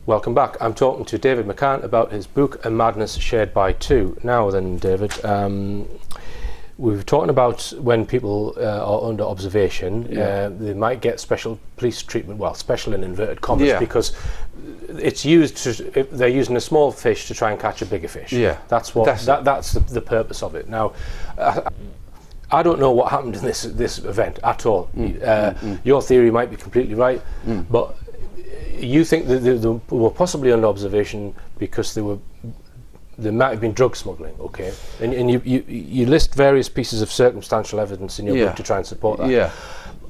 Welcome back. I'm talking to David McCann about his book, A Madness Shared by Two. Now then, David, we were talking about when people are under observation, they might get special police treatment, well, special in inverted commas, because it's used to, they're using a small fish to try and catch a bigger fish. Yeah. That's the purpose of it. Now, I don't know what happened in this event at all. Your theory might be completely right, but you think that they were possibly under observation because there might have been drug smuggling, okay? And you list various pieces of circumstantial evidence in your book to try and support that. Yeah.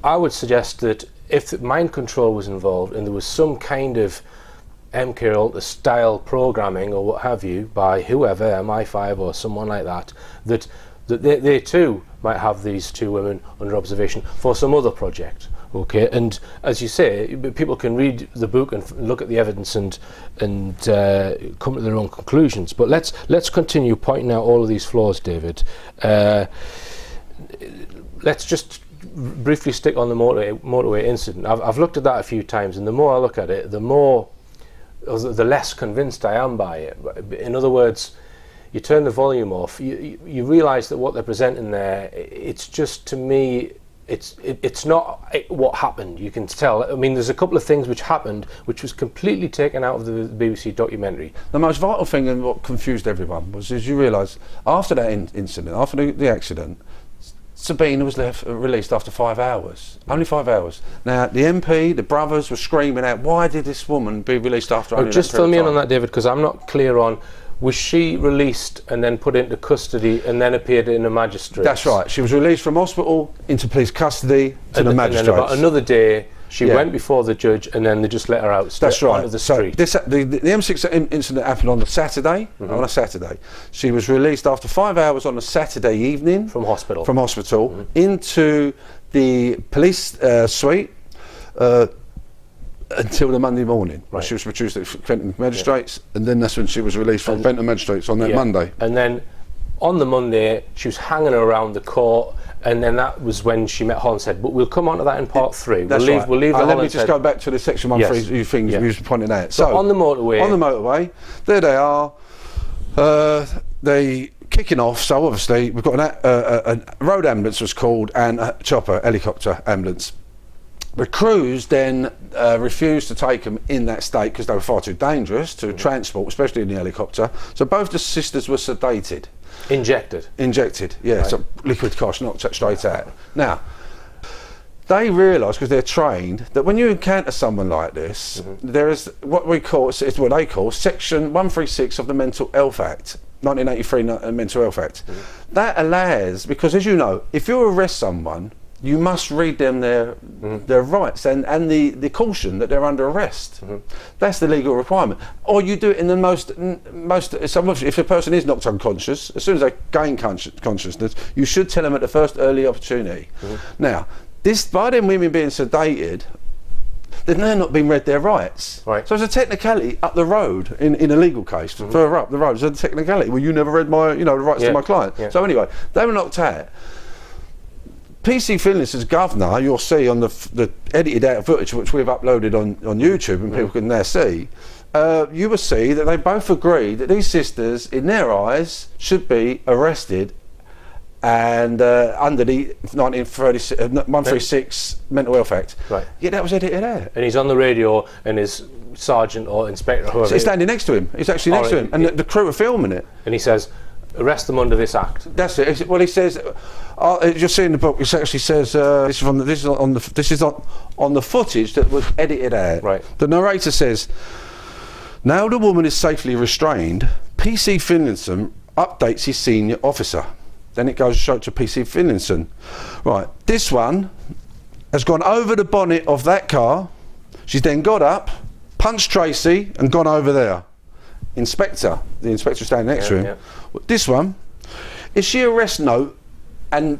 I would suggest that if mind control was involved and there was some kind of MK Ultra style programming or what have you by whoever, MI5 or someone like that, that they too might have these two women under observation for some other project. Okay, and as you say, people can read the book and look at the evidence and come to their own conclusions. But let's continue pointing out all of these flaws, David. Let's just briefly stick on the motorway incident. I've looked at that a few times, and the more I look at it, the less convinced I am by it. In other words, you turn the volume off, you realise that what they're presenting there, it's just, to me, it's not what happened. You can tell. I mean, there's a couple of things which happened which was completely taken out of the BBC documentary. The most vital thing and what confused everyone was, as you realise, after that incident, after the accident, Sabina was released after 5 hours. Only 5 hours. Now, the MP, the brothers were screaming out, why did this woman be released after only just fill me in on that, David, because I'm not clear on, was she released and then put into custody and then appeared in a magistrate? That's right. She was released from hospital into police custody to the magistrate. And then about another day, she went before the judge and then they just let her out onto the street. So the M6 incident happened on a Saturday. On a Saturday. She was released after 5 hours on a Saturday evening. From hospital. Into the police suite. Until the Monday morning. Right. She was reduced at Fenton Magistrates, and then that's when she was released from Fenton Magistrates on that Monday. And then on the Monday, she was hanging around the court, and then that was when she met Hollinshead. But we'll come on to that in part 3. That's we'll leave the let me just go back to the section 1 things you were pointing out. So on the motorway. There they are. They kicking off. So obviously we've got a road ambulance was called and a chopper helicopter ambulance. The crews then refused to take them in that state because they were far too dangerous to transport, especially in the helicopter. So both the sisters were sedated. Injected, yeah. Right. So liquid cosh knocked straight out. Now, they realise, because they're trained, that when you encounter someone like this, there is what they call Section 136 of the Mental Health Act. 1983 Mental Health Act. That allows, because as you know, if you arrest someone, you must read them their rights and the caution that they're under arrest. That's the legal requirement. Or you do it in the most. If a person is knocked unconscious, as soon as they gain consciousness, you should tell them at the first early opportunity. Now, by them women being sedated, they've now not been read their rights. Right. So it's a technicality up the road in a legal case, further up the road. It's a technicality. Well, you never read my, the rights to my client. So anyway, they were knocked out. PC Finlayson as governor, you'll see on the edited out footage which we've uploaded on YouTube and people can now see, you will see that they both agree that these sisters, in their eyes, should be arrested and under the 136 Mental Health Act. Right. Yeah, that was edited out. And he's on the radio and his sergeant or inspector or whoever. So he's standing next to him. He's actually next to him. And the crew are filming it. And he says, arrest them under this act. That's it. Well, he says, you'll see in the book, it actually says this is on the footage that was edited out. Right. The narrator says, now the woman is safely restrained. PC Finlayson updates his senior officer. Then it goes straight to PC Finlayson. Right. This one has gone over the bonnet of that car. She's then got up, punched Tracy, and gone over there. The inspector standing next to him. This one, is she arrest note? And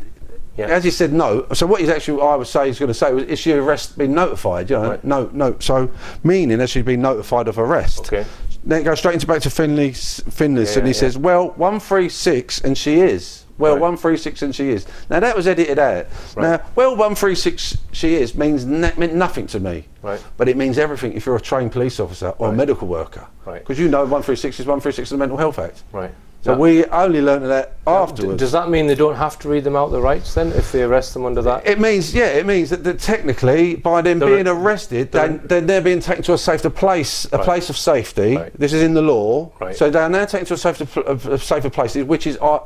as he said no, so what he's actually, I would say he's going to say, was, is she been notified? No. So meaning that she's been notified of arrest. Okay. Then it goes straight back to Finlayson, and he says, well, 136, and she is. Well, Right. 136 and she is. Now that was edited out. Now, well, 136 she is means meant nothing to me. Right. But it means everything if you're a trained police officer or a medical worker. Right. Because you know 136 is 136 of the Mental Health Act. Right. So we only learned that afterwards. Does that mean they don't have to read them out the rights then if they arrest them under that? It means, yeah, it means that technically by them being arrested, then they're being taken to a safer place, a place of safety. Right. This is in the law. Right. So they are now taken to a safer place, which is a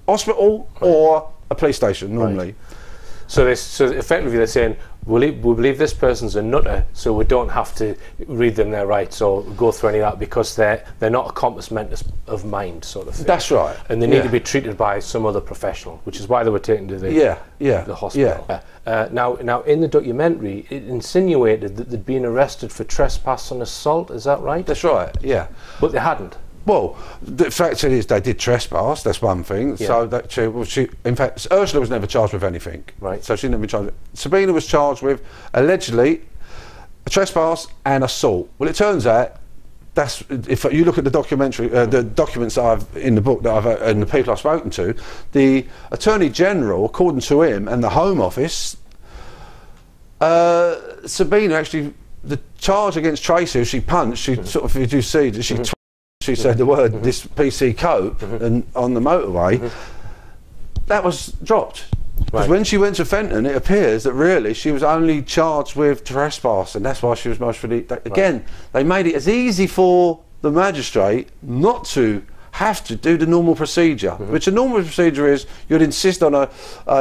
hospital or a police station normally. Right. So effectively they're saying, we believe this person's a nutter, so we don't have to read them their rights or go through any of that because they're not a complement of mind, sort of thing. That's right. And they need to be treated by some other professional, which is why they were taken to the hospital. Yeah. Now, in the documentary, it insinuated that they'd been arrested for trespass and assault. Is that right? That's right. Yeah. But they hadn't. Well, the fact is they did trespass, that's one thing. Yeah. So that she, in fact, Ursula was never charged with anything. Right. So she never been charged. Sabina was charged with, allegedly, a trespass and assault. Well, it turns out, that's, if you look at the documentary, the documents that I've, in the book that I've, and the people I've spoken to, the Attorney General, according to him, and the Home Office, Sabina actually, the charge against Tracy, who she punched, she sort of, if you see, she said the word, this PC cope, and on the motorway, that was dropped. Because when she went to Fenton, it appears that really she was only charged with trespass, and that's why she was most really. Again, they made it as easy for the magistrate not to have to do the normal procedure, which the normal procedure is you'd insist on a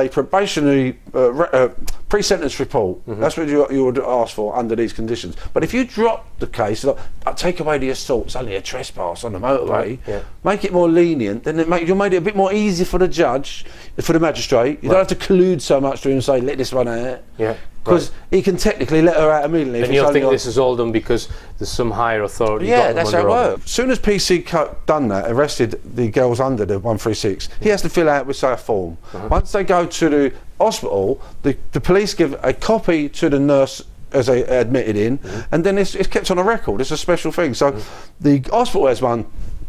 probationary pre-sentence report. That's what you would ask for under these conditions. But if you drop the case, like, take away the assault, it's only a trespass on the motorway, make it more lenient, then you made it a bit more easy for the judge, for the magistrate. You don't have to collude so much to him and say, let this one out. Because he can technically let her out immediately. And you'll think this is all done because there's some higher authority. Yeah, that's how it works. As soon as PC done that, arrested the girls under the 136, he has to fill out with, say, a form. Once they go to the hospital, the police give a copy to the nurse as they admitted in, and then it's kept on a record. It's a special thing. So the hospital has one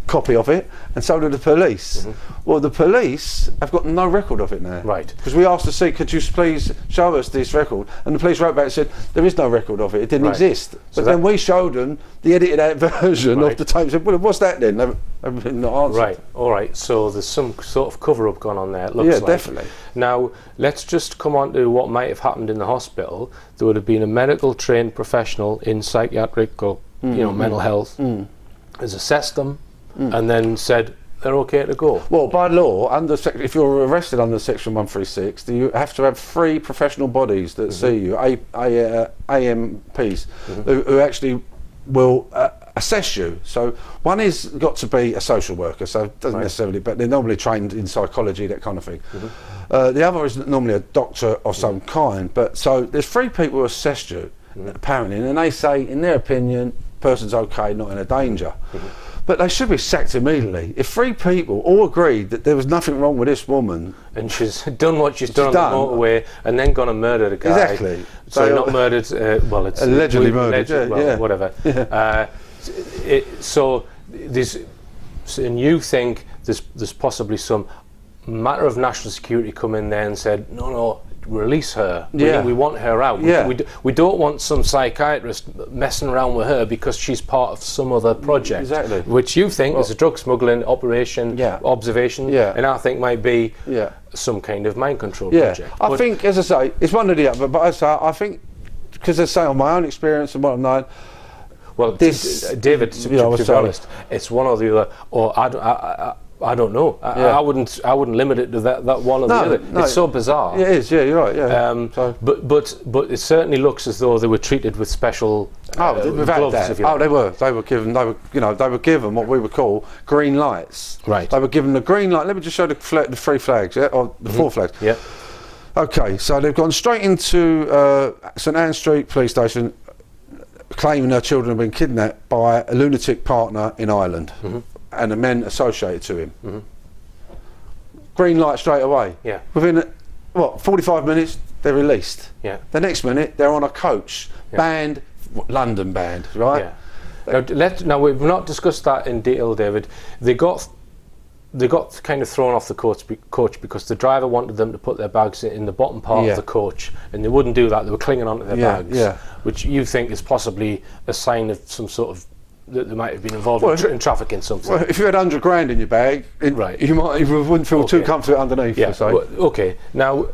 copy of it, and so do the police. Well, the police have got no record of it now. Right. Because we asked to see, could you please show us this record? And the police wrote back and said, there is no record of it, it didn't exist. But then we showed them the edited out version of the tape and said, well, what's that then? They've not answered. Right, all right, so there's some sort of cover-up gone on there, it looks like. Definitely. Now, let's just come on to what might have happened in the hospital. There would have been a medical trained professional in psychiatric or mental health has assessed them and then said they're okay to go. Well, by law, if you're arrested under Section 136, you have to have 3 professional bodies that see you, AMPs, who actually will assess you. So one is got to be a social worker, so it doesn't necessarily, but they're normally trained in psychology, that kind of thing. The other is normally a doctor of some kind. But so there's 3 people who assess you, apparently, and they say, in their opinion, person's okay, not in a danger. But they should be sacked immediately. If 3 people all agreed that there was nothing wrong with this woman, and she's done what she's done on the motorway, and then gone and murdered a guy. Exactly. So not murdered. Well, it's allegedly murdered. Whatever. So there's, and you think there's possibly some matter of national security come in there and said, no, release her. We want her out. We don't want some psychiatrist messing around with her because she's part of some other project. Exactly. Which you think is a drug smuggling operation, observation, and I think might be some kind of mind control project. I think, as I say, it's one or the other, but I think, because I say on my own experience and what I've known, well, David, to be honest, it's one or the other, or I don't know. I wouldn't limit it to that one or the other. It's so bizarre. It is. Yeah, you're right. Yeah. But it certainly looks as though they were treated with special gloves. They were. They were given. They were given what we would call green lights. Right. They were given the green light. Let me just show the 3 flags. Or the 4 flags. Yeah. Okay. So they've gone straight into St Anne Street Police Station, claiming their children have been kidnapped by a lunatic partner in Ireland. And the men associated to him. Green light straight away. Yeah. Within 45 minutes they're Yeah. released. The next minute they're on a coach, banned, London banned, right? Yeah. Now we've not discussed that in detail, David. They got they got kind of thrown off the coach because the driver wanted them to put their bags in the bottom part of the coach, and they wouldn't do that. They were clinging onto their bags, which you think is possibly a sign of some sort of that they might have been involved in trafficking something. Well, if you had 100 grand in your bag, you wouldn't feel too comfortable underneath. Yeah. Okay. Now,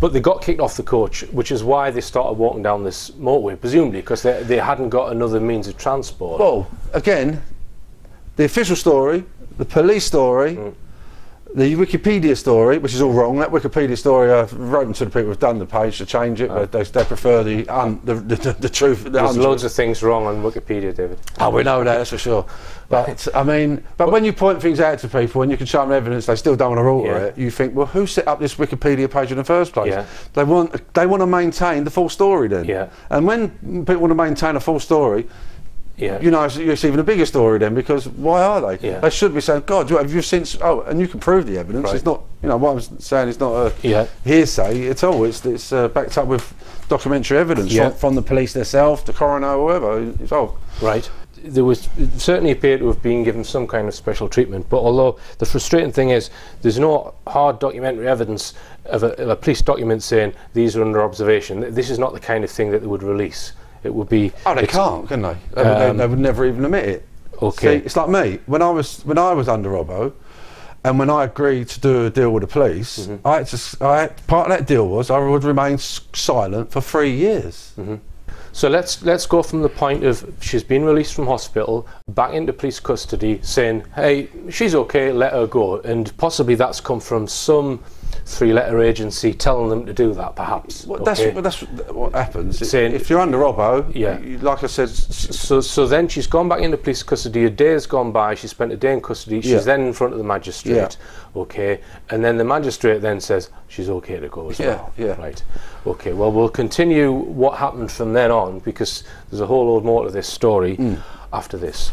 but they got kicked off the coach, which is why they started walking down this motorway, presumably because they hadn't got another means of transport. Well, again, the official story, the police story, the Wikipedia story, which is all wrong. That Wikipedia story, I've written to the people who've done the page to change it, but they prefer the truth. There's loads of things wrong on Wikipedia, David. Oh, we know that's for sure. But I mean, when you point things out to people and you can show them evidence, they still don't want to alter it. You think, well, who set up this Wikipedia page in the first place? Yeah. They want to maintain the full story then. Yeah. And when people want to maintain a full story, you know, it's even a bigger story then, because why are they? They should be saying, God, have you since? Oh, and you can prove the evidence. It's not, you know, what I'm saying is not a hearsay at all. It's backed up with documentary evidence from the police themselves, the coroner, whoever involved. Right. There was certainly appeared to have been given some kind of special treatment, but although the frustrating thing is there's no hard documentary evidence of a police document saying these are under observation. This is not the kind of thing that they would release. It would be. Oh, they can't, can they? They would never even admit it. Okay. See, it's like me when I was under Robbo, and when I agreed to do a deal with the police, part of that deal was I would remain silent for 3 years. So let's go from the point of she's been released from hospital back into police custody, saying, hey, she's okay, let her go, and possibly that's come from some three-letter agency telling them to do that, perhaps. Well, that's what happens. Saying, if you're under Robbo, like I said. So then she's gone back into police custody. A day's gone by. She spent a day in custody. She's then in front of the magistrate. Okay, and then the magistrate then says she's okay to go as well. Right. Okay. Well, we'll continue what happened from then on, because there's a whole load more to this story after this.